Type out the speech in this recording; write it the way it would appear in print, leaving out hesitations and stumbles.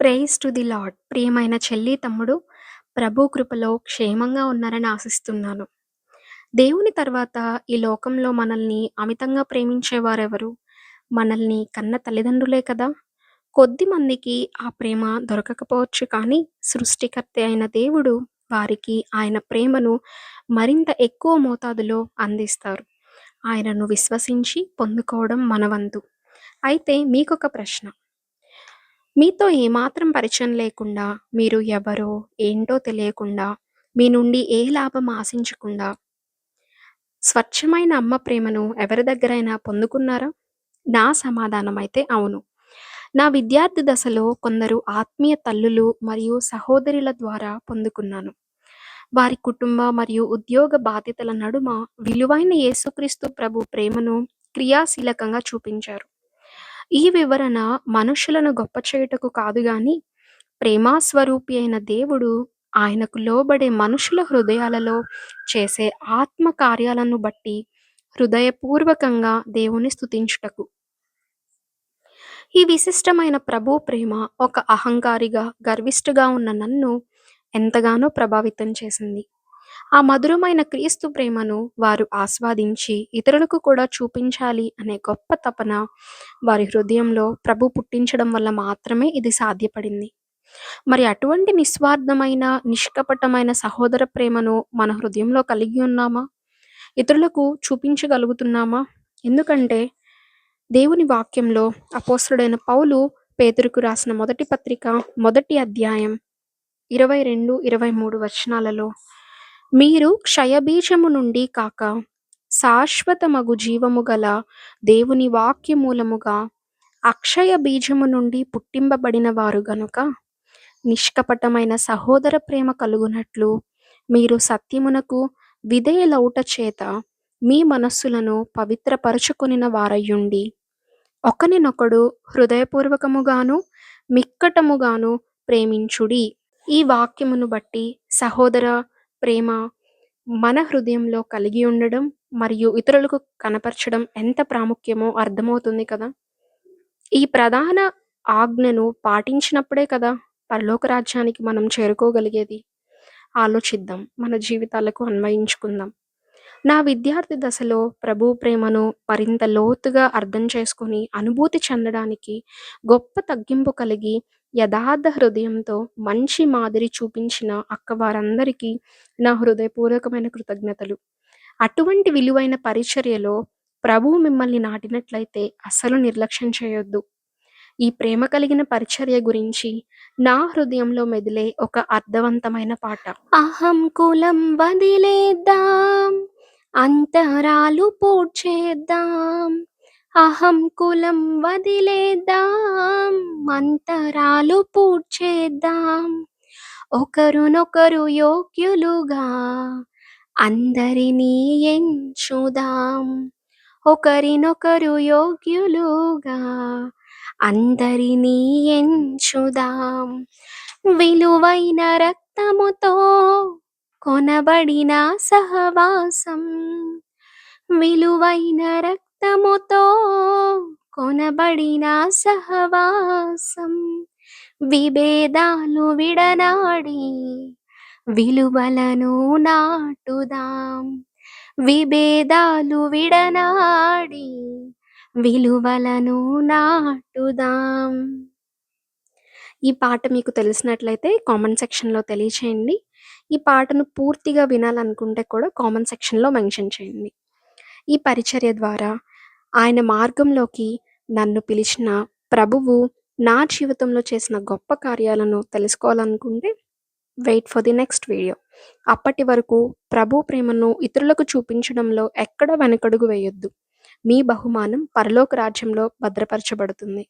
Praise to the lord. ప్రియమైన చెల్లి, తమ్ముడు ప్రభు కృపలో క్షేమంగా ఉన్నారని ఆశిస్తున్నాను. దేవుని తర్వాత ఈ లోకంలో మనల్ని అమితంగా ప్రేమించేవారెవరు? మనల్ని కన్న తల్లిదండ్రులే కదా! కొద్ది మందికి ఆ ప్రేమ దొరకకపోవచ్చు కానీ, సృష్టికర్త అయిన దేవుడు వారికి ఆయన ప్రేమను మరింత ఎక్కువ మోతాదులో అందిస్తారు. ఆయనను విశ్వసించి పొందుకోవడం మన వంతు. అయితే మీకొక ప్రశ్న. మీతో ఏమాత్రం పరిచయం లేకుండా, మీరు ఎవరో, ఏంటో తెలియకుండా, మీ నుండి ఏ లాభం ఆశించకుండా, స్వచ్ఛమైన అమ్మ ప్రేమను ఎవరి దగ్గరైనా పొందుకున్నారా? నా సమాధానమైతే అవును. నా విద్యార్థి దశలో కొందరు ఆత్మీయ తల్లులు మరియు సహోదరుల ద్వారా పొందుకున్నాను. వారి కుటుంబ మరియు ఉద్యోగ బాధ్యతల నడుమ విలువైన యేసుక్రీస్తు ప్రభు ప్రేమను క్రియాశీలకంగా చూపించారు. ఈ వివరణ మనుషులను గొప్ప చేయుటకు కాదు గాని, ప్రేమాస్వరూపి అయిన దేవుడు ఆయనకు లోబడే మనుషుల హృదయాలలో చేసే ఆత్మ కార్యాలను బట్టి హృదయపూర్వకంగా దేవుని స్తుతించుటకు. ఈ విశిష్టమైన ప్రభు ప్రేమ ఒక అహంకారిగా, గర్విష్ఠగా ఉన్న నన్ను ఎంతగానో ప్రభావితం చేసింది. ఆ మధురమైన క్రీస్తు ప్రేమను వారు ఆస్వాదించి ఇతరులకు కూడా చూపించాలి అనే గొప్ప తపన వారి హృదయంలో ప్రభు పుట్టించడం వల్ల మాత్రమే ఇది సాధ్యపడింది. మరి అటువంటి నిస్వార్థమైన, నిష్కపటమైన సహోదర ప్రేమను మన హృదయంలో కలిగి ఉన్నామా? ఇతరులకు చూపించగలుగుతున్నామా? ఎందుకంటే దేవుని వాక్యంలో అపోస్తలుడైన పౌలు పేతురుకు రాసిన మొదటి పత్రిక మొదటి అధ్యాయం 22, 23 వచనాలలో, మీరు క్షయబీజము నుండి కాక శాశ్వతమగు జీవము గల దేవుని వాక్య మూలముగా అక్షయ బీజము నుండి పుట్టింపబడిన వారు గనుక నిష్కపటమైన సహోదర ప్రేమ కలుగునట్లు మీరు సత్యమునకు విధేయులౌట చేత మీ మనస్సులను పవిత్రపరచుకొనిన వారయ్యుండి ఒకనినొకడు హృదయపూర్వకముగాను మిక్కటముగాను ప్రేమించుడి. ఈ వాక్యమును బట్టి సహోదర ప్రేమ మన హృదయంలో కలిగి ఉండడం మరియు ఇతరులకు కనపరచడం ఎంత ప్రాముఖ్యమో అర్థమవుతుంది కదా! ఈ ప్రధాన ఆజ్ఞను పాటించినప్పుడే కదా పరలోక రాజ్యానికి మనం చేరుకోగలిగేది. ఆలోచిద్దాం, మన జీవితాలకు అన్వయించుకుందాం. నా విద్యార్థి దశలో ప్రభు ప్రేమను మరింత లోతుగా అర్థం చేసుకొని, అనుభూతి చెందడానికి గొప్ప తగ్గింపు కలిగి, యథార్థ హృదయంతో మంచి మాదిరి చూపించిన అక్కవారందరికీ నా హృదయపూర్వకమైన కృతజ్ఞతలు. అటువంటి విలువైన పరిచర్యలో ప్రభువు మిమ్మల్ని నాటినట్లయితే అస్సలు నిర్లక్ష్యం చేయొద్దు. ఈ ప్రేమ కలిగిన పరిచర్య గురించి నా హృదయంలో మెదిలే ఒక అర్థవంతమైన పాట. అహం కులం వదిలేద్దాం, అంతరాలు పూడ్చేద్దాం. అహం కులం వదిలేద్దాం, అంతరాలు పూడ్చేద్దాం. ఒకరునొకరు యోగ్యులుగా అందరినీ ఎంచుదాం. ఒకరినొకరు యోగ్యులుగా అందరినీ ఎంచుదాం. విలువైన రక్తముతో కొనబడిన సహవాసం, విలువైన రక్తముతో కొనబడిన సహవాసం. విభేదాలు విడనాడి విలువలను నాటుదాం. విభేదాలు విడనాడి విలువలను నాటుదాం. ఈ పాట మీకు తెలిసినట్లయితే కామెంట్ సెక్షన్‌లో తెలియచేయండి. ఈ పాటను పూర్తిగా వినాలనుకుంటే కూడా కామెంట్ సెక్షన్‌లో మెన్షన్ చేయండి. ఈ పరిచర్య ద్వారా ఆయన మార్గంలోకి నన్ను పిలిచిన ప్రభువు నా జీవితంలో చేసిన గొప్ప కార్యాలను తెలుసుకోవాలనుకుంటే wait for the next video. అప్పటి వరకు ప్రభు ప్రేమను ఇతరులకు చూపించడంలో ఎక్కడ వెనకడుగు వేయొద్దు. మీ బహుమానం పరలోక రాజ్యంలో భద్రపరచబడుతుంది.